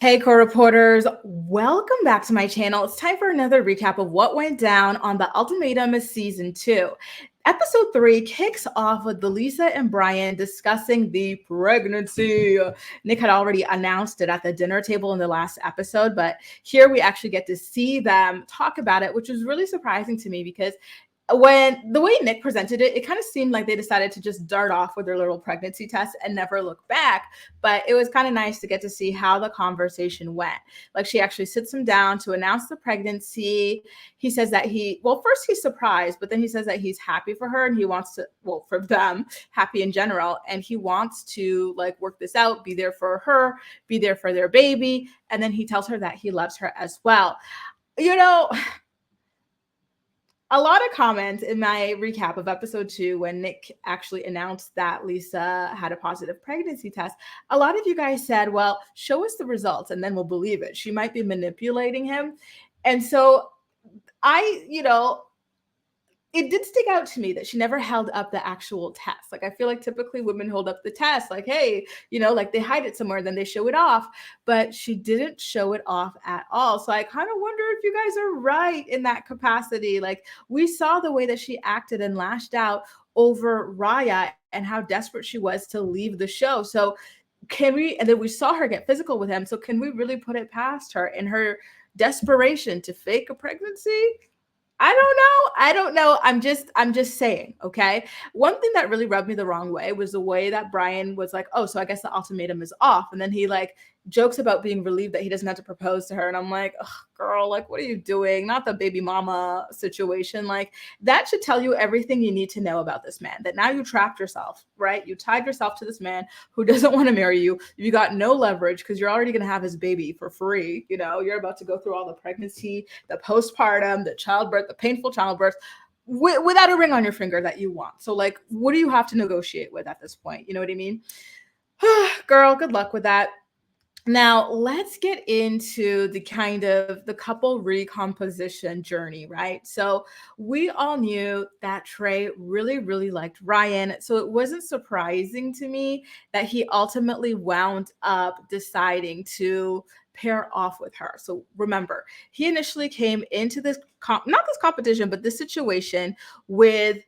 Hey, co-reporters, welcome back to my channel. It's time for another recap of what went down on the Ultimatum Season 2. Episode 3 kicks off with Lisa and Brian discussing the pregnancy. Nick had already announced it at the dinner table in the last episode, but here we actually get to see them talk about it, which was really surprising to me because when the way Nick presented it, it kind of seemed like they decided to just dart off with their little pregnancy test and never look back. But it was kind of nice to get to see how the conversation went. Like she actually sits him down to announce the pregnancy. He says that first he's surprised, but then he says that he's happy for her and he wants to, for them, happy in general. And he wants to like work this out, be there for her, be there for their baby. And then he tells her that he loves her as well. You know, a lot of comments in my recap of episode 2 when Nick actually announced that Lisa had a positive pregnancy test. A lot of you guys said, well, show us the results and then we'll believe it. She might be manipulating him. And so it did stick out to me that she never held up the actual test. Like, I feel like typically women hold up the test, like, hey, like they hide it somewhere, then they show it off. But she didn't show it off at all. So I kind of wonder if you guys are right in that capacity. Like, we saw the way that she acted and lashed out over Raya and how desperate she was to leave the show. So and then we saw her get physical with him. So can we really put it past her in her desperation to fake a pregnancy? I don't know. I'm just saying, okay? One thing that really rubbed me the wrong way was the way that Brian was like, "Oh, so I guess the ultimatum is off." And then he like jokes about being relieved that he doesn't have to propose to her. And I'm like, "Oh, girl, like what are you doing? Not the baby mama situation. Like that should tell you everything you need to know about this man. That now you trapped yourself, right? You tied yourself to this man who doesn't want to marry you. You got no leverage because you're already going to have his baby for free. You're about to go through all the pregnancy, the postpartum, the childbirth, the painful childbirth without a ring on your finger that you want. So like, what do you have to negotiate with at this point? You know what I mean? Girl, good luck with that. Now, let's get into the couple recomposition journey, right? So, we all knew that Trey really, really liked Ryan. So, it wasn't surprising to me that he ultimately wound up deciding to pair off with her. So, remember, he initially came into this, not this competition, but this situation with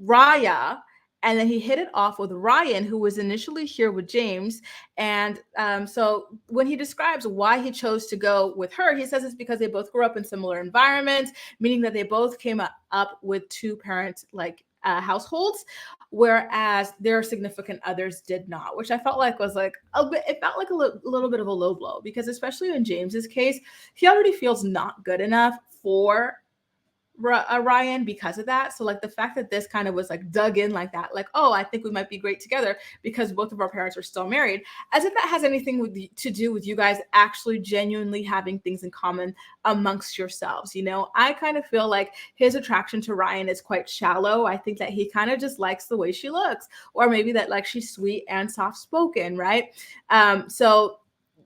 Raya, and then he hit it off with Ryan, who was initially here with James. And so when he describes why he chose to go with her, he says it's because they both grew up in similar environments, meaning that they both came up with two parent households, whereas their significant others did not, which I felt like was like a bit, it felt like a little bit of a low blow because especially in James's case, he already feels not good enough for Ryan because of that. So like the fact that this kind of was like dug in like that, like, oh, I think we might be great together because both of our parents are still married, as if that has anything to do with you guys actually genuinely having things in common amongst yourselves. I kind of feel like his attraction to Ryan is quite shallow. I think that he kind of just likes the way she looks, or maybe that like she's sweet and soft spoken, right? So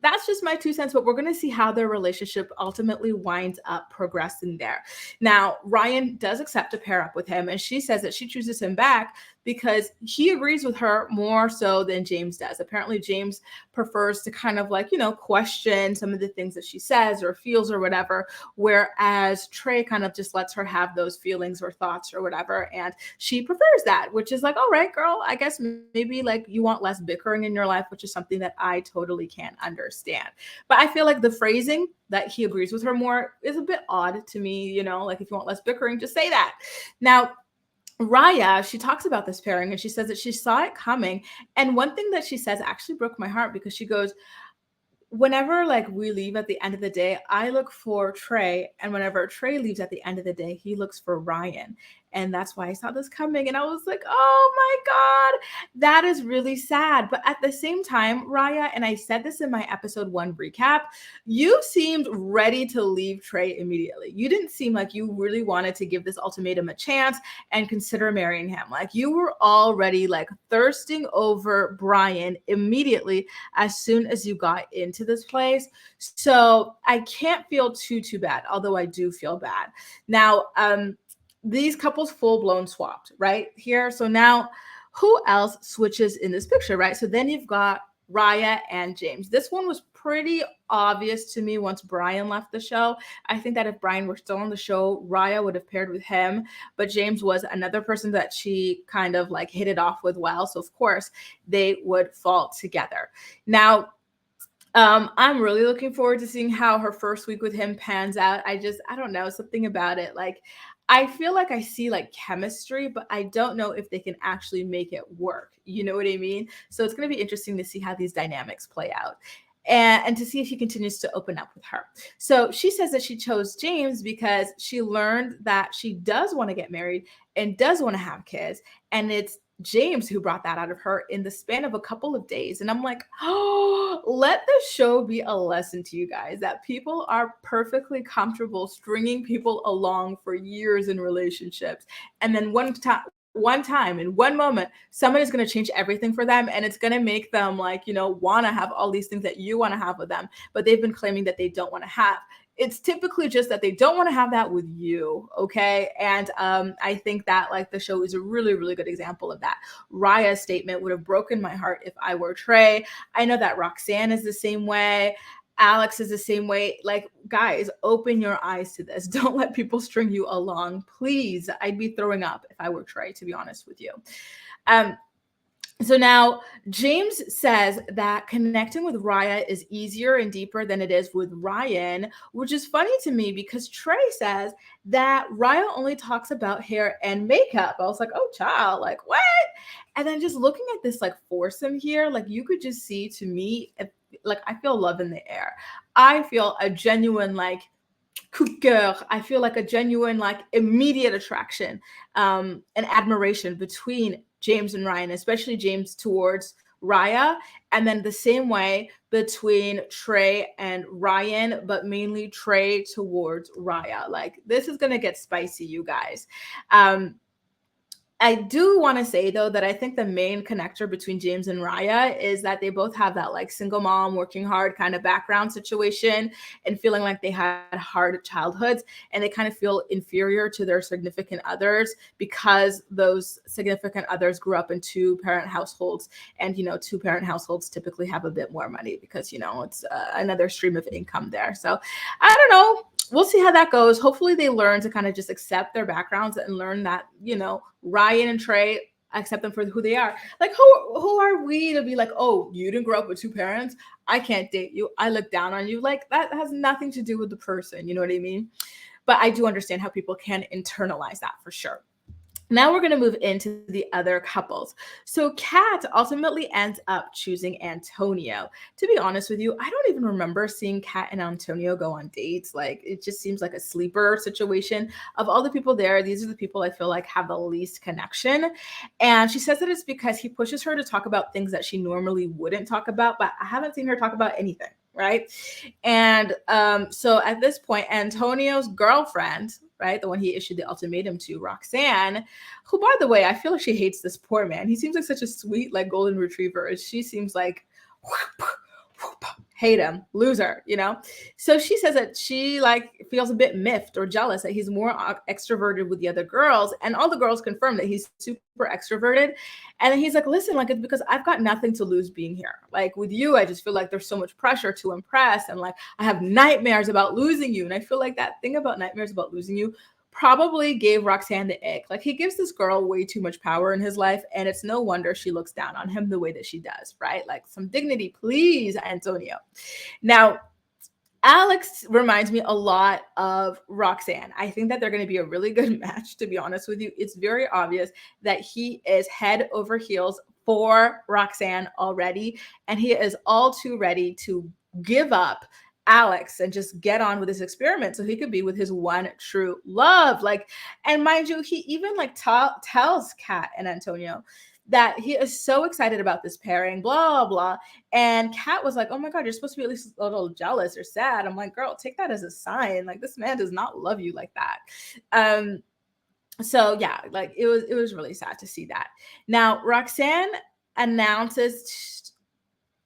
that's just my 2 cents, but we're going to see how their relationship ultimately winds up progressing there. Now, Ryan does accept to pair up with him, and she says that she chooses him back because he agrees with her more so than James does. Apparently, James prefers to kind of like, question some of the things that she says or feels or whatever, whereas Trey kind of just lets her have those feelings or thoughts or whatever. And she prefers that, which is like, all right, girl, I guess maybe like you want less bickering in your life, which is something that I totally can't understand. But I feel like the phrasing that he agrees with her more is a bit odd to me, like if you want less bickering, just say that. Now, Raya, she talks about this pairing and she says that she saw it coming. And one thing that she says actually broke my heart because she goes, whenever like we leave at the end of the day, I look for Trey, and whenever Trey leaves at the end of the day, he looks for Ryan. And that's why I saw this coming. And I was like, oh my God, that is really sad. But at the same time, Raya, and I said this in my episode 1 recap, you seemed ready to leave Trey immediately. You didn't seem like you really wanted to give this ultimatum a chance and consider marrying him. Like you were already like thirsting over Brian immediately as soon as you got into this place. So I can't feel too bad, although I do feel bad. Now, these couples full-blown swapped right here. So now who else switches in this picture, right? So then you've got Raya and James. This one was pretty obvious to me once Brian left the show. I think that if Brian were still on the show, Raya would have paired with him, but James was another person that she kind of like hit it off with well. So of course they would fall together. Now, I'm really looking forward to seeing how her first week with him pans out. I don't know, something about it. Like, I feel like I see like chemistry, but I don't know if they can actually make it work. You know what I mean? So it's going to be interesting to see how these dynamics play out. And to see if he continues to open up with her. So she says that she chose James because she learned that she does want to get married and does want to have kids. And it's James who brought that out of her in the span of a couple of days. And I'm like, oh, let the show be a lesson to you guys that people are perfectly comfortable stringing people along for years in relationships. And then one time in one moment, someone is going to change everything for them, and it's going to make them like, want to have all these things that you want to have with them, but they've been claiming that they don't want to have. It's typically just that they don't want to have that with you. Okay. And I think that like the show is a really, really good example of that. Raya's statement would have broken my heart if I were Trey. I know that Roxanne is the same way. Alex is the same way. Like, guys, open your eyes to this. Don't let people string you along. Please. I'd be throwing up if I were Trey, to be honest with you. So now James says that connecting with Raya is easier and deeper than it is with Ryan, which is funny to me because Trey says that Raya only talks about hair and makeup. I was like, oh, child, like what? And then just looking at this like foursome here, like you could just see to me, like I feel love in the air. I feel a genuine like coup de coeur. I feel like a genuine, like immediate attraction and admiration between James and Ryan, especially James towards Raya. And then the same way between Trey and Ryan, but mainly Trey towards Raya. Like this is going to get spicy, you guys. I do want to say though that I think the main connector between James and Raya is that they both have that like single mom working hard kind of background situation and feeling like they had hard childhoods and they kind of feel inferior to their significant others because those significant others grew up in two-parent households, and two-parent households typically have a bit more money because it's another stream of income there. So I don't know. We'll see how that goes. Hopefully they learn to kind of just accept their backgrounds and learn that, Ryan and Trey, accept them for who they are. Like, who are we to be like, oh, you didn't grow up with two parents? I can't date you. I look down on you. Like, that has nothing to do with the person. You know what I mean? But I do understand how people can internalize that for sure. Now we're going to move into the other couples. So Kat ultimately ends up choosing Antonio. To be honest with you, I don't even remember seeing Kat and Antonio go on dates. Like it just seems like a sleeper situation. Of all the people there, these are the people I feel like have the least connection. And she says that it's because he pushes her to talk about things that she normally wouldn't talk about, but I haven't seen her talk about anything. Right. And so at this point, Antonio's girlfriend, right, the one he issued the ultimatum to, Roxanne, who, by the way, I feel like she hates this poor man. He seems like such a sweet, like golden retriever. She seems like hate him, loser, So she says that she like feels a bit miffed or jealous that he's more extroverted with the other girls, and all the girls confirm that he's super extroverted. And then he's like, listen, like it's because I've got nothing to lose being here. Like with you, I just feel like there's so much pressure to impress, and like I have nightmares about losing you. And I feel like that thing about nightmares about losing you probably gave Roxanne the ick. Like he gives this girl way too much power in his life, and it's no wonder she looks down on him the way that she does, right? Like some dignity, please, Antonio. Now, Alex reminds me a lot of Roxanne. I think that they're going to be a really good match, to be honest with you. It's very obvious that he is head over heels for Roxanne already, and he is all too ready to give up Alex and just get on with this experiment so he could be with his one true love. Like, and mind you, he even like tells Kat and Antonio that he is so excited about this pairing, blah, blah. And Kat was like, oh my God, you're supposed to be at least a little jealous or sad. I'm like, girl, take that as a sign. Like this man does not love you like that. So yeah, like it was really sad to see that. Now, Roxanne announces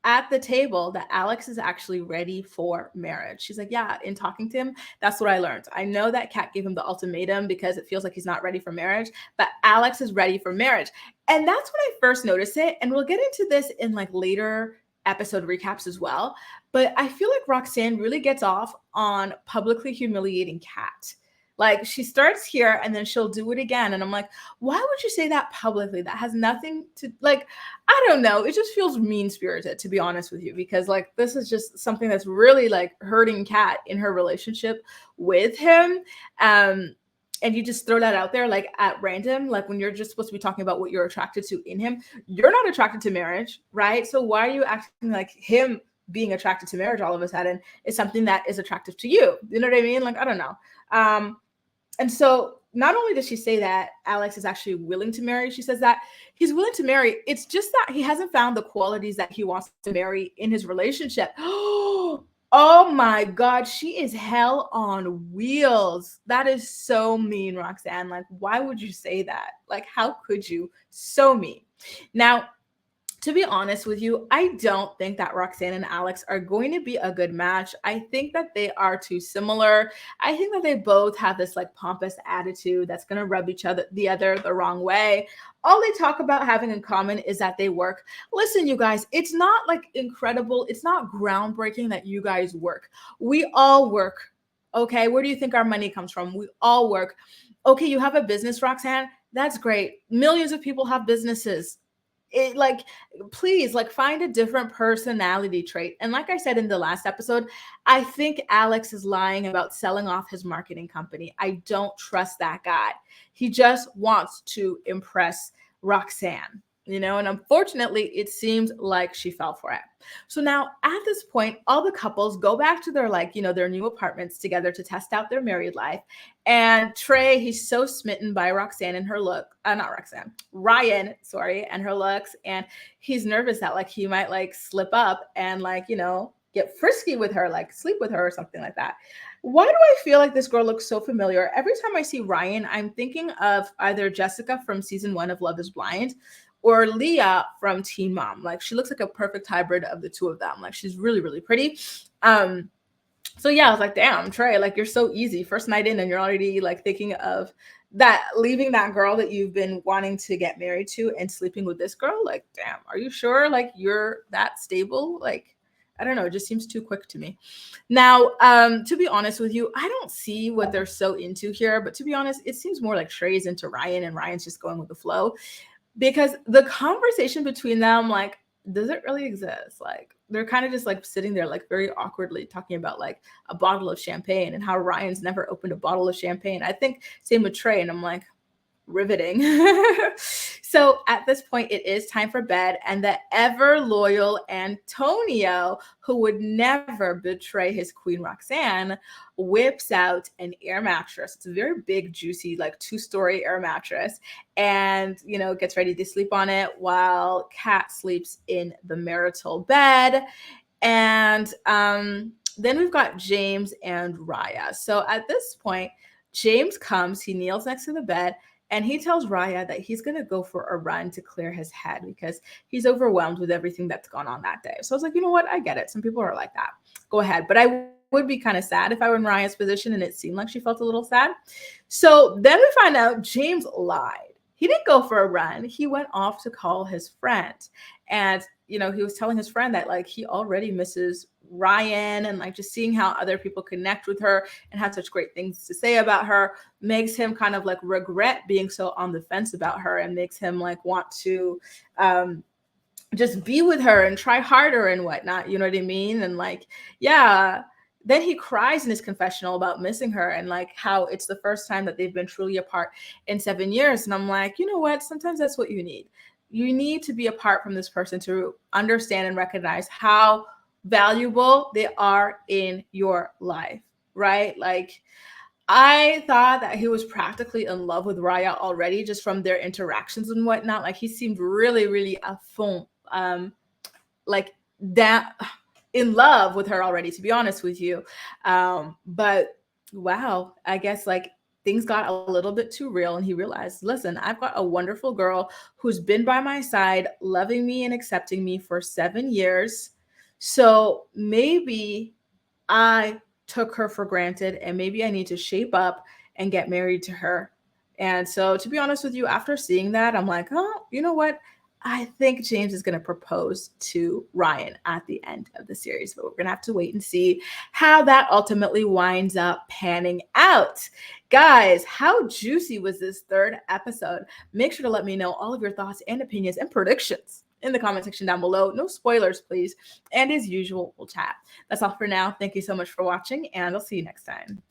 at the table that Alex is actually ready for marriage. She's like, yeah, in talking to him, that's what I learned. I know that Kat gave him the ultimatum because it feels like he's not ready for marriage, but Alex is ready for marriage. And that's when I first noticed it. And we'll get into this in like later episode recaps as well. But I feel like Roxanne really gets off on publicly humiliating Kat. Like she starts here and then she'll do it again. And I'm like, why would you say that publicly? That has nothing to like, I don't know. It just feels mean spirited, to be honest with you, because like this is just something that's really like hurting Kat in her relationship with him. Um, and you just throw that out there like at random, like when you're just supposed to be talking about what you're attracted to in him. You're not attracted to marriage, right? So why are you acting like him being attracted to marriage all of a sudden is something that is attractive to you? You know what I mean? Like, I don't know. And so not only does she say that Alex is actually willing to marry, she says that he's willing to marry. It's just that he hasn't found the qualities that he wants to marry in his relationship. Oh my God, she is hell on wheels. That is so mean, Roxanne. Like, why would you say that? Like, how could you? So mean. Now, to be honest with you, I don't think that Roxanne and Alex are going to be a good match. I think that they are too similar. I think that they both have this like pompous attitude that's going to rub each other the wrong way. All they talk about having in common is that they work. Listen, you guys, it's not like incredible. It's not groundbreaking that you guys work. We all work. Okay. Where do you think our money comes from? We all work. Okay. You have a business, Roxanne. That's great. Millions of people have businesses. It like, please like find a different personality trait. And like I said in the last episode, I think Alex is lying about selling off his marketing company. I don't trust that guy. He just wants to impress Roxanne, you know, and unfortunately it seems like she fell for it. So now at this point, all the couples go back to their like, you know, their new apartments together to test out their married life. And Trey, he's so smitten by Roxanne and her look, not Roxanne, Ryan, sorry, and her looks. And he's nervous that like he might like slip up and like, you know, get frisky with her, like sleep with her or something like that. Why do I feel like this girl looks so familiar? Every time I see Ryan, I'm thinking of either Jessica from season 1 of Love is Blind or Leah from Teen Mom. Like she looks like a perfect hybrid of the two of them. Like she's really, really pretty. So yeah, I was like, damn, Trey, like you're so easy. First night in and you're already like thinking of that, leaving that girl that you've been wanting to get married to and sleeping with this girl. Like, damn, are you sure like you're that stable? Like, I don't know, it just seems too quick to me. Now, to be honest with you, I don't see what they're so into here, but to be honest, it seems more like Trey's into Ryan and Ryan's just going with the flow, because the conversation between them, like, does it really exist? Like, they're kind of just like sitting there, like very awkwardly talking about like a bottle of champagne and how Ryan's never opened a bottle of champagne. I think same with Trey. And I'm like, riveting. So at this point, it is time for bed, and the ever loyal Antonio, who would never betray his queen Roxanne, whips out an air mattress. It's a very big, juicy, like 2-story air mattress, and you know, gets ready to sleep on it while Kat sleeps in the marital bed. And then we've got James and Raya. So at this point, James comes, he kneels next to the bed, and he tells Raya that he's going to go for a run to clear his head because he's overwhelmed with everything that's gone on that day. So I was like, you know what? I get it. Some people are like that. Go ahead. But I would be kind of sad if I were in Raya's position and it seemed like she felt a little sad. So then we find out James lied. He didn't go for a run. He went off to call his friend. And, you know, he was telling his friend that like he already misses Ryan, and like just seeing how other people connect with her and have such great things to say about her makes him kind of like regret being so on the fence about her, and makes him like want to just be with her and try harder and whatnot. You know what I mean? And like, yeah. Then he cries in his confessional about missing her and like how it's the first time that they've been truly apart in 7 years. And I'm like, you know what? Sometimes that's what you need. You need to be apart from this person to understand and recognize how valuable they are in your life, right? Like, I thought that he was practically in love with Raya already just from their interactions and whatnot. Like, he seemed really, really à fond, like that, in love with her already, to be honest with you. But wow, I guess like things got a little bit too real, and he realized, listen, I've got a wonderful girl who's been by my side, loving me and accepting me for 7 years. So maybe I took her for granted, and maybe I need to shape up and get married to her. And so, to be honest with you, after seeing that, I'm like, oh, you know what? I think James is going to propose to Ryan at the end of the series, but we're going to have to wait and see how that ultimately winds up panning out. Guys, how juicy was this third episode? Make sure to let me know all of your thoughts and opinions and predictions in the comment section down below. No spoilers, please. And as usual, we'll chat. That's all for now. Thank you so much for watching, and I'll see you next time.